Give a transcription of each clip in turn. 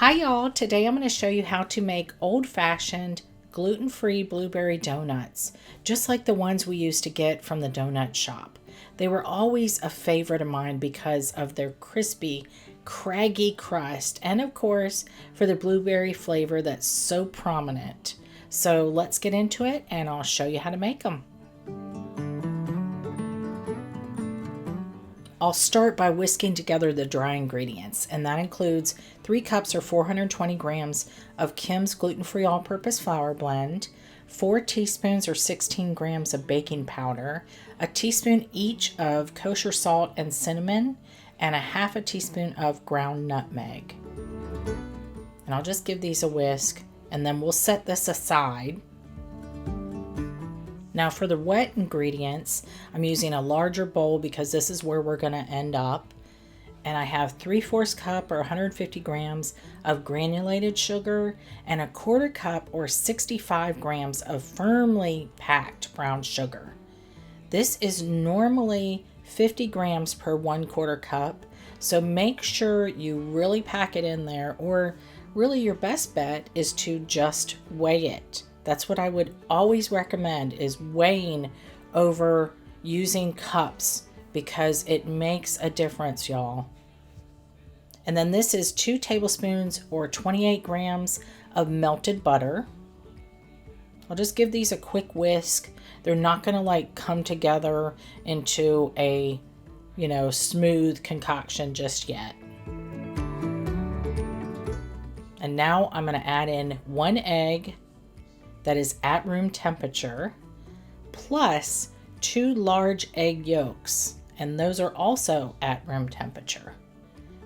Hi y'all, today I'm going to show you how to make old-fashioned gluten-free blueberry donuts, just like the ones we used to get from the donut shop. They were always a favorite of mine because of their crispy, craggy crust and of course for the blueberry flavor that's so prominent. So let's get into it and I'll show you how to make them. I'll start by whisking together the dry ingredients, and that includes 3 cups or 420 grams of Kim's gluten-free all-purpose flour blend, 4 teaspoons or 16 grams of baking powder, a teaspoon each of kosher salt and cinnamon, and a half a teaspoon of ground nutmeg. And I'll just give these a whisk, and then we'll set this aside. Now for the wet ingredients, I'm using a larger bowl because this is where we're going to end up. And I have 3/4 cup or 150 grams of granulated sugar and a 1/4 cup or 65 grams of firmly packed brown sugar. This is normally 50 grams per 1/4 cup. So make sure you really pack it in there, or really your best bet is to just weigh it. That's what I would always recommend, is weighing over using cups, because it makes a difference, y'all. And then this is 2 tablespoons or 28 grams of melted butter. I'll just give these a quick whisk. They're not going to like come together into a, smooth concoction just yet. And now I'm going to add in 1 egg that is at room temperature, plus 2 large egg yolks, and those are also at room temperature.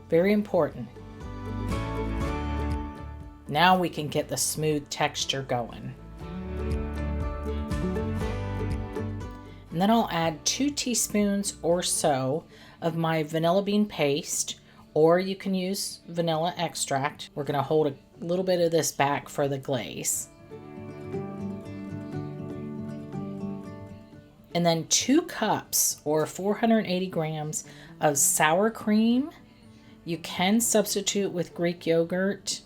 Very important. Now we can get the smooth texture going. And then I'll add 2 teaspoons or so of my vanilla bean paste, or you can use vanilla extract. We're going to hold a little bit of this back for the glaze. And then 2 cups or 480 grams of sour cream. You can substitute with Greek yogurt.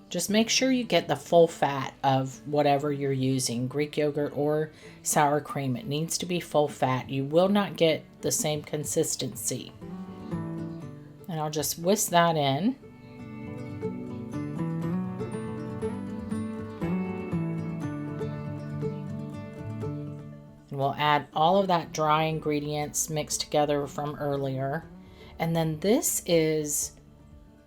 Just make sure you get the full fat of whatever you're using, Greek yogurt or sour cream. It needs to be full fat. You will not get the same consistency. And I'll just whisk that in. We'll add all of that dry ingredients mixed together from earlier. And then this is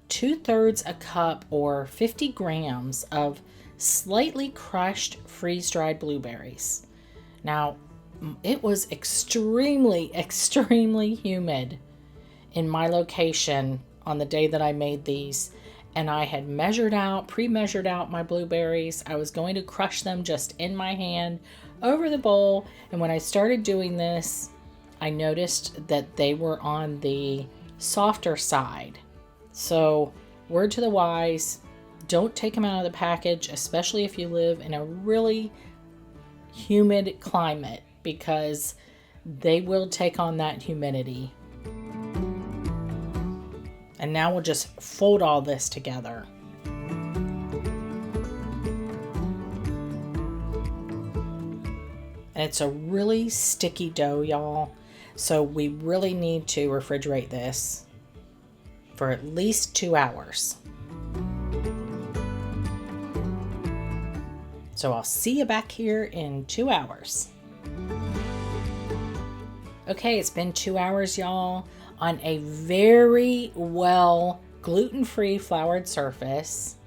2/3 a cup or 50 grams of slightly crushed freeze-dried blueberries. Now, it was extremely humid in my location on the day that I made these. And I had pre-measured out my blueberries. I was going to crush them just in my hand over the bowl. And when I started doing this, I noticed that they were on the softer side. So word to the wise, don't take them out of the package, especially if you live in a really humid climate, because they will take on that humidity. And now we'll just fold all this together. And it's a really sticky dough, y'all. So we really need to refrigerate this for at least 2 hours. So I'll see you back here in 2 hours. Okay, it's been 2 hours, y'all, on a very well gluten-free floured surface.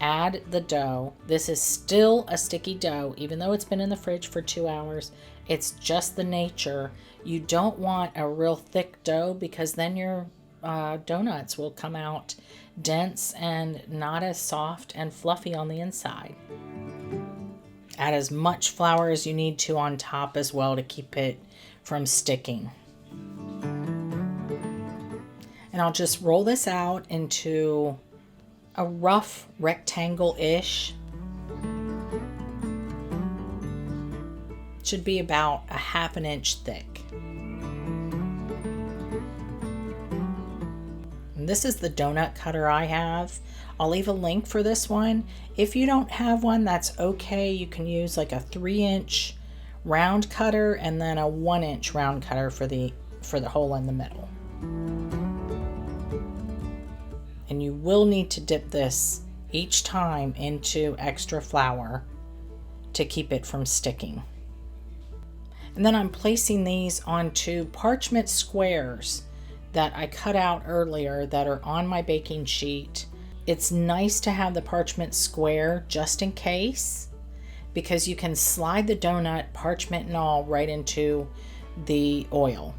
Add the dough. This is still a sticky dough, even though it's been in the fridge for 2 hours. It's just the nature. You don't want a real thick dough, because then your donuts will come out dense and not as soft and fluffy on the inside. Add as much flour as you need to on top as well to keep it from sticking. And I'll just roll this out into a rough rectangle-ish. Should be about a 1/2 inch thick. This is the donut cutter I have. I'll leave a link for this one. If you don't have one, that's okay. You can use like a 3-inch round cutter and then a 1-inch round cutter for the hole in the middle. And you will need to dip this each time into extra flour to keep it from sticking. And then I'm placing these onto parchment squares that I cut out earlier that are on my baking sheet. It's nice to have the parchment square just in case, because you can slide the donut, parchment and all, right into the oil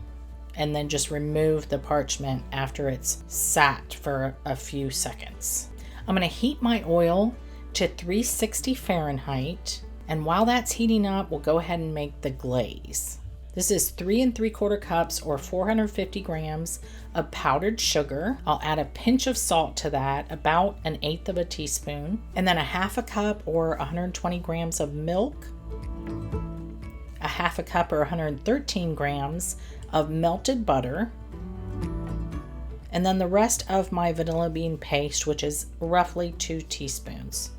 and then just remove the parchment after it's sat for a few seconds. I'm going to heat my oil to 360 Fahrenheit, and while that's heating up, we'll go ahead and make the glaze. This is 3 3/4 cups or 450 grams of powdered sugar. I'll add a pinch of salt to that, about 1/8 of a teaspoon, and then a 1/2 cup or 120 grams of milk, a 1/2 cup or 113 grams of melted butter, and then the rest of my vanilla bean paste, which is roughly 2 teaspoons.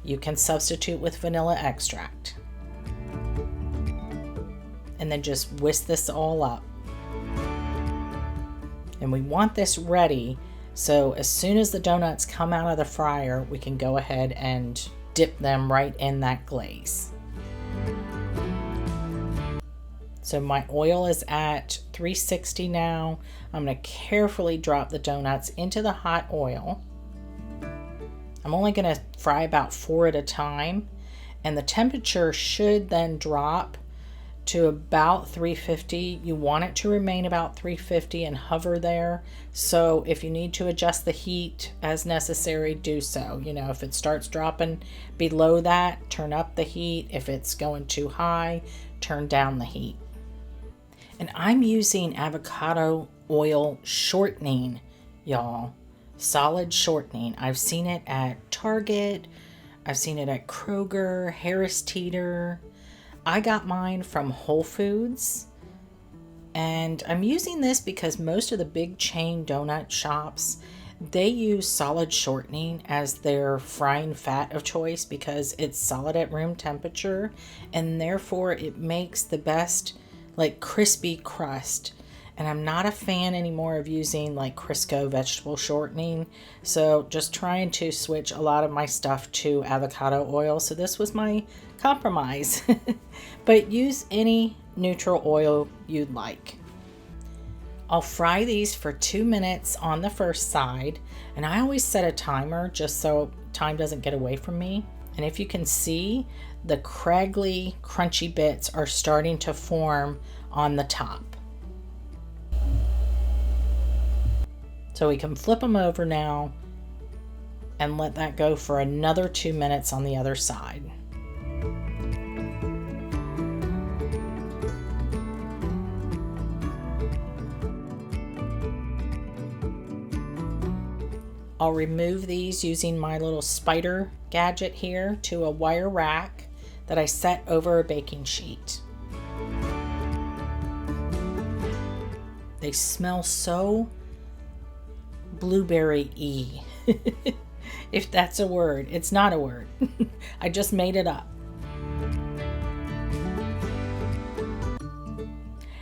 You can substitute with vanilla extract. And then just whisk this all up. And we want this ready so as soon as the donuts come out of the fryer, we can go ahead and dip them right in that glaze. So my oil is at 360 now. I'm going to carefully drop the donuts into the hot oil. I'm only going to fry about 4 at a time, and the temperature should then drop to about 350. You want it to remain about 350 and hover there. So if you need to adjust the heat as necessary, do so. You know, if it starts dropping below that, turn up the heat. If it's going too high, turn down the heat. And I'm using avocado oil shortening, y'all. Solid shortening. I've seen it at Target. I've seen it at Kroger, Harris Teeter. I got mine from Whole Foods, and I'm using this because most of the big chain donut shops, they use solid shortening as their frying fat of choice because it's solid at room temperature, and therefore it makes the best like crispy crust. And I'm not a fan anymore of using like Crisco vegetable shortening, so just trying to switch a lot of my stuff to avocado oil. So this was my compromise. But use any neutral oil you'd like. I'll fry these for 2 minutes on the first side, and I always set a timer just so time doesn't get away from me. And if you can see, the craggy, crunchy bits are starting to form on the top. So we can flip them over now and let that go for another 2 minutes on the other side. I'll remove these using my little spider gadget here to a wire rack that I set over a baking sheet. They smell so blueberry-y. If that's a word. It's not a word. I just made it up.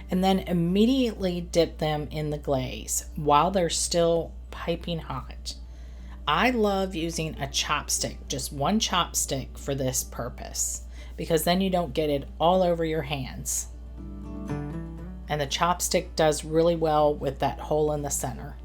And then immediately dip them in the glaze while they're still piping hot. I love using a chopstick, just one chopstick for this purpose, because then you don't get it all over your hands. And the chopstick does really well with that hole in the center.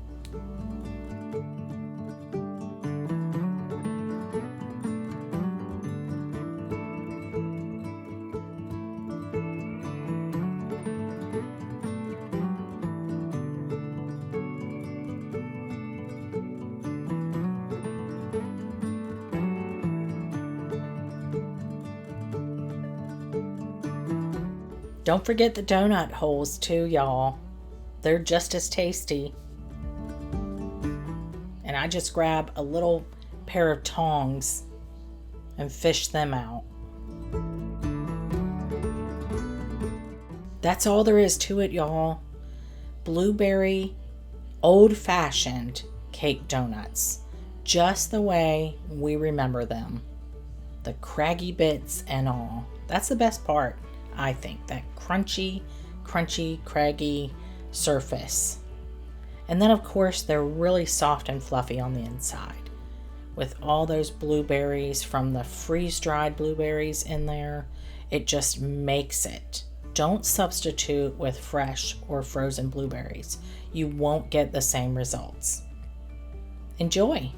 Don't forget the donut holes too, y'all. They're just as tasty. And I just grab a little pair of tongs and fish them out. That's all there is to it, y'all. Blueberry, old-fashioned cake donuts, just the way we remember them. The craggy bits and all. That's the best part, I think, that crunchy, craggy surface. And then, of course, they're really soft and fluffy on the inside with all those blueberries from the freeze-dried blueberries in there. It just makes it. Don't substitute with fresh or frozen blueberries. You won't get the same results. Enjoy!